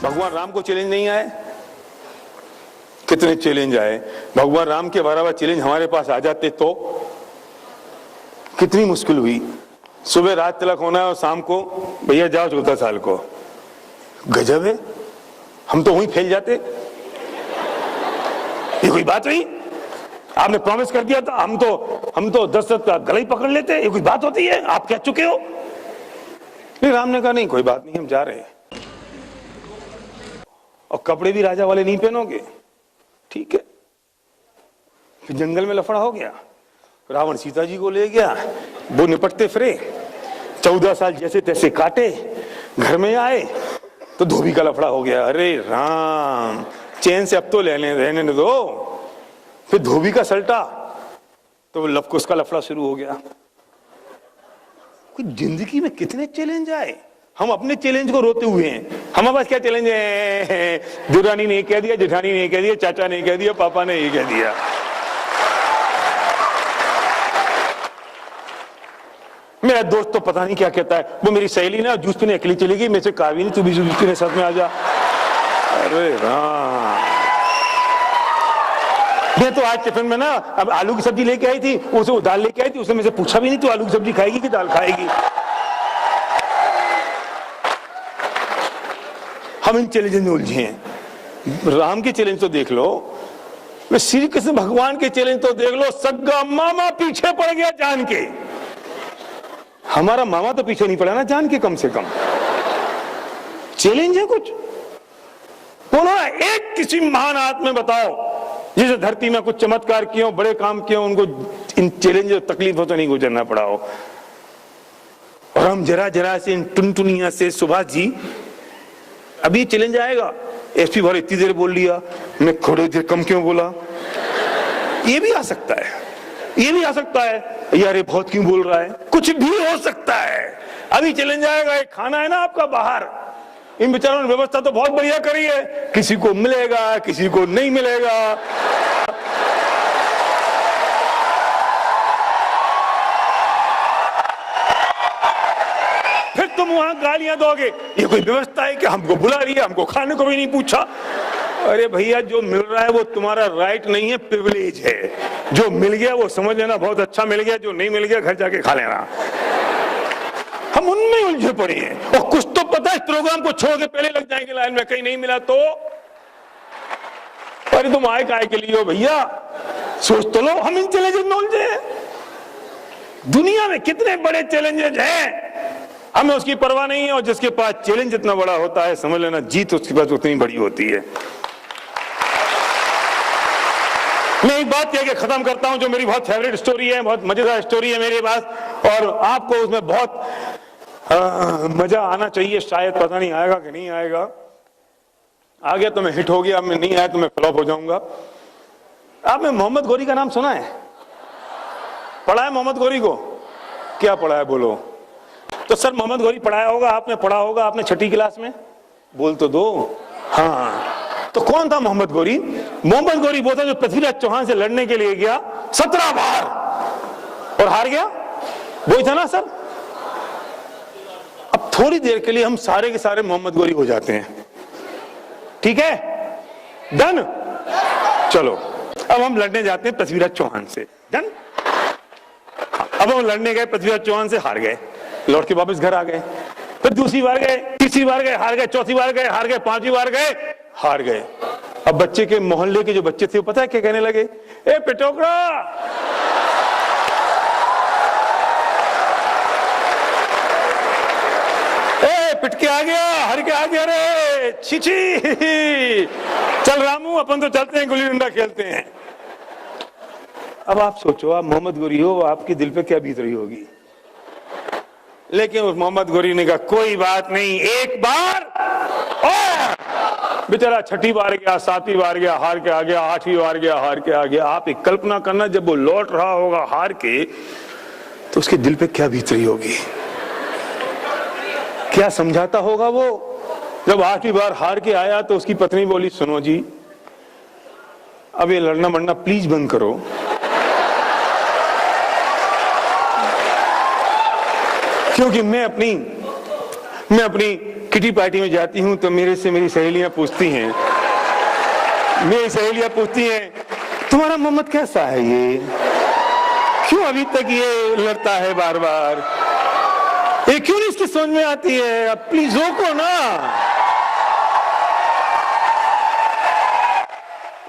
भगवान राम को चैलेंज नहीं आए? कितने चैलेंज आए। भगवान राम के बराबर चैलेंज हमारे पास आ जाते तो कितनी मुश्किल हुई। सुबह रात तिलक होना है और शाम को भैया जाओ 14 साल को। गजब है, हम तो वहीं फैल जाते। ये कोई बात नहीं, आपने प्रॉमिस कर दिया था, हम तो दशरथ का गला ही पकड़ लेते। ये कोई बात होती है? आप कह चुके हो। नहीं, राम ने कहा नहीं कोई बात नहीं, हम जा रहे हैं। और कपड़े भी राजा वाले नहीं पहनोगे, ठीक है। फिर जंगल में लफड़ा हो गया, रावण सीता जी को ले गया, वो निपटते फिरे, 14 साल जैसे तैसे काटे, घर में आए तो धोबी का लफड़ा हो गया। अरे राम, चैन से अब तो रहने दो। फिर धोबी का सल्टा तो लवकुश का लफड़ा शुरू हो गया। जिंदगी में कितने चैलेंज आए, हम अपने चैलेंज को रोते हुए हैं। हमारे पास क्या चैलेंज है? दुरानी ने कह दिया, जेठानी ने कह दिया, चाचा ने कह दिया, पापा ने ये कह दिया। मेरा दोस्त तो पता नहीं क्या कहता है, वो मेरी सहेली ना जूस पीने अकेली चली गई, मेरे से कहा भी नहीं तू भी जूस पीने साथ में आ जा। अरे राम, मैं तो आज टिफिन में ना अब आलू की सब्जी लेके आई थी, उसे दाल लेके आई थी, उसने मुझसे पूछा भी नहीं तू आलू की सब्जी खाएगी कि दाल खाएगी। हम इन चैलेंज में उलझे हैं। राम के चैलेंज तो देख लो, श्री कृष्ण भगवान के चैलेंज तो देख लो। सग्गा मामा पीछे पड़ गया जान के, हमारा मामा तो पीछे नहीं पड़ा ना जान के, कम से कम चैलेंज है कुछ। बोलो एक किसी महान आदमी बताओ जिसे धरती में कुछ चमत्कार किए हो, बड़े काम किए हो, उनको इन चैलेंज तकलीफों तो नहीं गुजरना पड़ा हो। और हम जरा से इन टुनटुनिया से, सुभाष जी अभी चैलेंज आएगा, एसपी भाई इतनी देर बोल लिया, मैं थोड़ी देर कम क्यों बोला, ये भी आ सकता है, ये भी आ सकता है। यार ये बहुत क्यों बोल रहा है, कुछ भी हो सकता है। अभी चैलेंज आएगा। एक खाना है ना आपका बाहर, इन बेचारों ने व्यवस्था तो बहुत बढ़िया करी है, किसी को मिलेगा किसी को नहीं मिलेगा। फिर तुम वहां गालियां दोगे, ये कोई व्यवस्था है कि हमको बुला रही है, हमको खाने को भी नहीं पूछा। अरे भैया, जो मिल रहा है वो तुम्हारा राइट नहीं है, प्रिविलेज है। जो मिल गया वो समझ लेना बहुत अच्छा मिल गया, जो नहीं मिल गया घर जाके खा लेना। हम उनमें उलझे पड़े हैं। और कुछ तो पता है, इस प्रोग्राम को छोड़ के पहले लग जाएंगे लाइन में, कहीं नहीं मिला तो। अरे तुम आए काय के लिए हो भैया, सोच तो लो। हम इन चैलेंजेस में उलझे हैं। दुनिया में कितने बड़े चैलेंजेस हैं, हमें उसकी परवाह नहीं है। और जिसके पास चैलेंज इतना बड़ा होता है, समझ लेना जीत उसके पास उतनी बड़ी होती है। मैं एक बात कह के खत्म करता हूं, जो मेरी बहुत फेवरेट स्टोरी है, बहुत मजेदार स्टोरी है मेरे पास, और आपको उसमें बहुत मजा आना चाहिए। शायद पता नहीं आएगा कि नहीं आएगा। आ गया तो मैं हिट हो गया, मैं नहीं आया तो मैं फ्लॉप हो जाऊंगा। आपने मोहम्मद गौरी का नाम सुना है? पढ़ा है मोहम्मद गौरी को? क्या पढ़ा है बोलो तो। सर मोहम्मद गौरी पढ़ाया होगा, आपने पढ़ा होगा, आपने 6ठी क्लास में। बोल तो दो। हाँ, तो कौन था मोहम्मद गौरी? मोहम्मद गौरी वो था जो पृथ्वीराज चौहान से लड़ने के लिए गया 17 बार और हार गया, वही था ना सर। अब थोड़ी देर के लिए हम सारे के सारे मोहम्मद गौरी हो जाते हैं, ठीक है? डन। चलो अब हम लड़ने जाते हैं पृथ्वीराज चौहान से। डन। अब हम लड़ने गए, पृथ्वीराज चौहान से हार गए, लौट के वापस घर आ गए। फिर दूसरी बार गए, तीसरी बार गए, हार गए, चौथी बार गए, हार गए, 5वीं बार गए, हार गए। अब बच्चे के मोहल्ले के जो बच्चे थे वो पता है क्या कहने लगे? ए पिटोकड़ा, ए पिट के आ गया, हर के आ गया रे, छी। चल रामू, अपन तो चलते हैं, गुल्ली डंडा खेलते हैं। अब आप सोचो, आप मोहम्मद गौरी हो, आपके दिल पे क्या बीत रही होगी। लेकिन उस मोहम्मद गौरी ने कहा कोई बात नहीं, एक बार और। बेचारा 6ठी बार गया, 7वीं बार गया, हार के आ गया, 8वीं बार गया, हार के आ गया। आप एक कल्पना करना, जब वो लौट रहा होगा हार के, तो उसके दिल पे क्या बीत रही होगी, क्या समझाता होगा वो। जब 8वीं बार हार के आया तो उसकी पत्नी बोली, सुनो जी, अब ये लड़ना मरना प्लीज बंद करो, क्योंकि मैं अपनी किटी पार्टी में जाती हूँ तो मेरे से मेरी सहेलियां पूछती हैं, तुम्हारा मोहम्मद कैसा है, ये क्यों अभी तक ये लड़ता है बार बार, ये क्यों नहीं इसकी समझ में आती है, अब प्लीज रोको ना।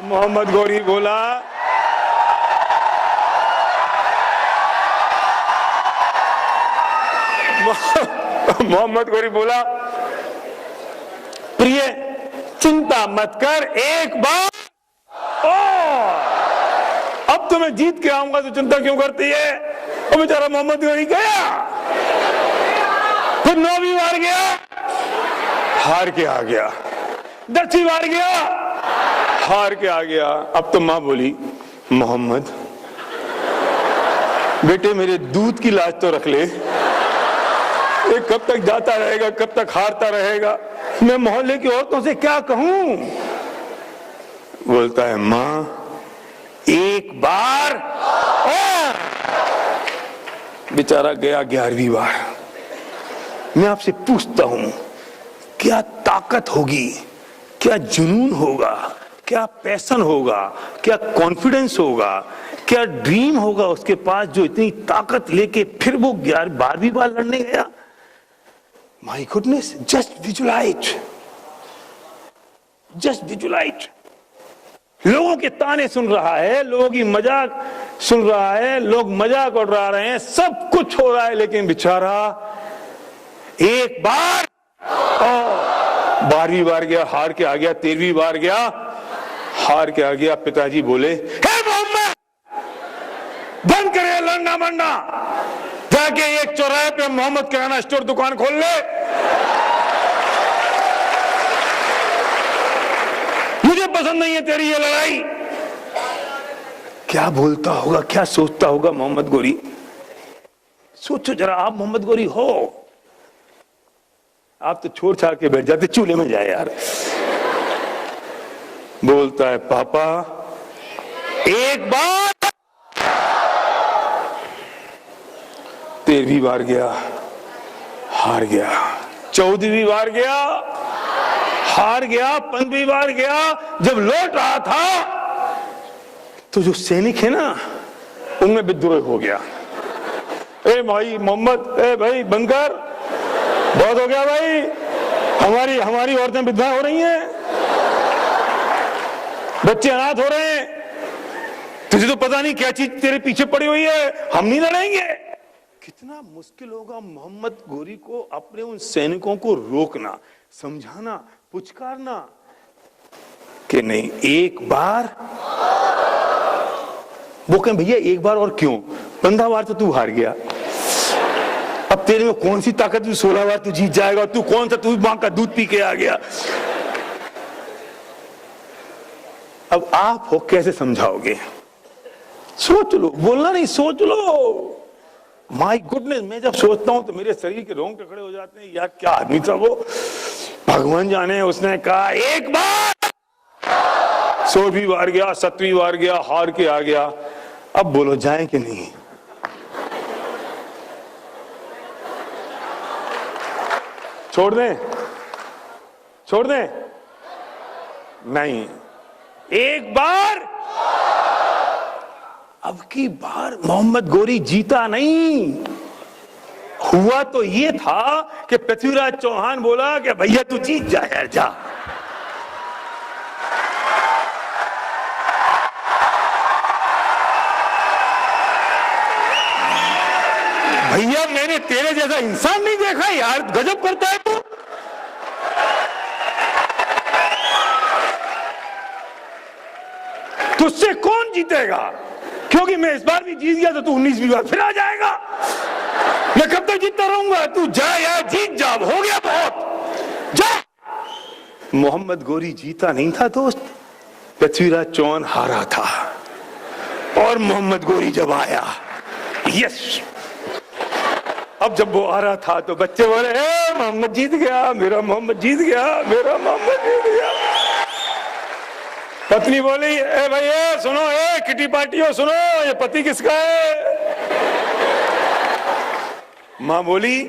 मोहम्मद गौरी बोला, मोहम्मद गौरी बोला, प्रिय चिंता मत कर, एक बार अब तो मैं जीत के आऊंगा तो चिंता क्यों करती है। और बेचारा मोहम्मद गौरी गया, फिर 9वीं बार गया, हार के आ गया, 10वीं बार गया, हार के आ गया। अब तो मां बोली, मोहम्मद बेटे मेरे दूध की लाज तो रख ले, ये कब तक जाता रहेगा, कब तक हारता रहेगा, मैं मोहल्ले की औरतों से क्या कहूं। बोलता है, मां एक बार और। बेचारा गया 11वीं बार। मैं आपसे पूछता हूं, क्या ताकत होगी, क्या जुनून होगा, क्या पैशन होगा, क्या कॉन्फिडेंस होगा, क्या ड्रीम होगा उसके पास जो इतनी ताकत लेके फिर वो 12वीं बार लड़ने गया। My goodness, just visualise. लोगों के ताने सुन रहा है, लोगों की मजाक सुन रहा है, लोग मजाक उड़ा रहे हैं, सब कुछ हो रहा है, लेकिन बेचारा एक बार 12वीं बार गया, हार के आ गया, 13वीं बार गया, हार के आ गया। पिताजी बोले, हे मोहम्मद बंद करे लड़ना मरना, जाके एक चौराहे पे मोहम्मद किराना स्टोर दुकान खोल ले, मुझे पसंद नहीं है तेरी ये लड़ाई। क्या बोलता होगा, क्या सोचता होगा मोहम्मद गौरी। सोचो जरा, आप मोहम्मद गौरी हो, आप तो छोड़ छाड़ के बैठ जाते, चूल्हे में जाए यार। बोलता है, पापा एक बार। 13वीं बार गया, हार गया, 14वीं बार गया, हार गया, 15वीं बार गया। जब लौट रहा था तो जो सैनिक है ना, उनमें विद्रोह हो गया। ए भाई मोहम्मद, ए भाई बंकर, बहुत हो गया भाई, हमारी औरतें विधवा हो रही हैं, बच्चे अनाथ हो रहे हैं, तुझे तो पता नहीं क्या चीज तेरे पीछे पड़ी हुई है, हम नहीं लड़ेंगे। कितना मुश्किल होगा मोहम्मद गौरी को अपने उन सैनिकों को रोकना, समझाना, पुचकारना कि नहीं एक बार। वो कहें भैया एक बार और क्यों, 15 बार तो तू हार गया, अब तेरे में कौन सी ताकत, 16 बार तू जीत जाएगा, तू कौन सा, तू मां का दूध पी के आ गया। अब आप हो कैसे समझाओगे, सोच लो, बोलना नहीं, सोच लो। माय गुडनेस, मैं जब सोचता हूं तो मेरे शरीर के रोंगटे खड़े हो जाते हैं, यार क्या आदमी था वो, भगवान जाने। उसने कहा एक बार, 16वीं बार गया, 17वीं बार गया, हार के आ गया। अब बोलो जाए कि नहीं। छोड़ दें, छोड़ दें, नहीं, एक बार। अब की बार मोहम्मद गौरी जीता नहीं। हुआ तो ये था कि पृथ्वीराज चौहान बोला कि भैया तू जीत जा यार, जा। भैया मैंने तेरे जैसा इंसान नहीं देखा यार, गजब करता है तू। तुझसे कौन जीतेगा, क्योंकि मैं इस बार भी जीत गया तो तू 19वीं बार फिर आ जाएगा। मैं कब तक जीतता रहूंगा, तू जा यार, जीत जा, हो गया बहुत, जा। मोहम्मद गौरी जीता नहीं था दोस्त, पृथ्वीराज चौहान हारा था। और मोहम्मद गौरी जब आया, यस, अब जब वो आ रहा था तो बच्चे बोले, मोहम्मद जीत गया, मेरा मोहम्मद जीत गया, मेरा मोहम्मद जीत गया। पत्नी बोली, ए भाई सुनो, ए किटी पार्टी हो, सुनो, ये पति किसका है। मां बोली,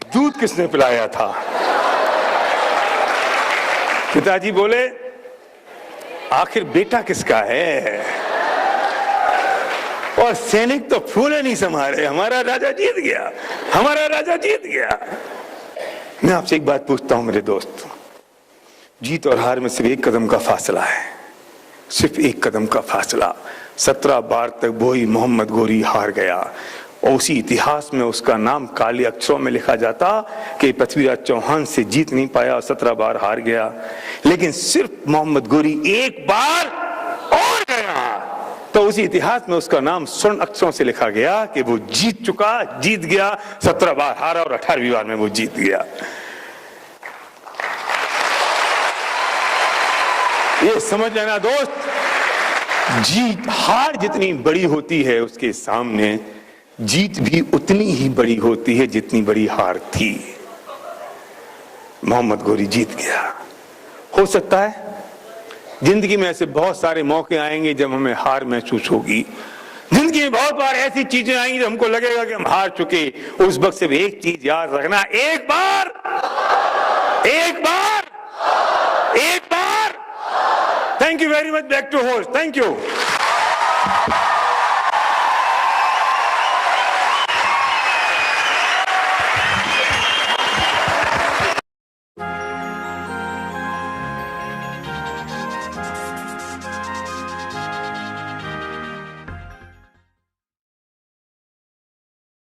दूध किसने पिलाया था। पिताजी बोले आखिर बेटा किसका है, और सैनिक तो फूले नहीं समा रहे, हमारा राजा जीत गया, हमारा राजा जीत गया। मैं आपसे एक बात पूछता हूं मेरे दोस्त, जीत और हार में सिर्फ एक कदम का फासला है, सिर्फ एक कदम का फासला। 17 बार तक वही मोहम्मद गोरी हार गया, और उसी इतिहास में उसका नाम काले अक्षरों में लिखा जाता कि पृथ्वीराज चौहान से जीत नहीं पाया और 17 बार हार गया। लेकिन सिर्फ मोहम्मद गोरी एक बार और गया तो उसी इतिहास में उसका नाम स्वर्ण अक्षरों से लिखा गया कि वो जीत चुका, जीत गया। 17 बार हारा और 18वीं बार में वो जीत गया। ये समझ लेना दोस्त, जीत हार जितनी बड़ी होती है उसके सामने जीत भी उतनी ही बड़ी होती है जितनी बड़ी हार थी। मोहम्मद गोरी जीत गया। हो सकता है जिंदगी में ऐसे बहुत सारे मौके आएंगे जब हमें हार महसूस होगी। जिंदगी में बहुत बार ऐसी चीजें आएंगी जब हमको लगेगा कि हम हार चुके। उस वक्त सिर्फ एक चीज याद रखना, एक बार, एक बार, एक बार। Thank you very much. Back to host. Thank you.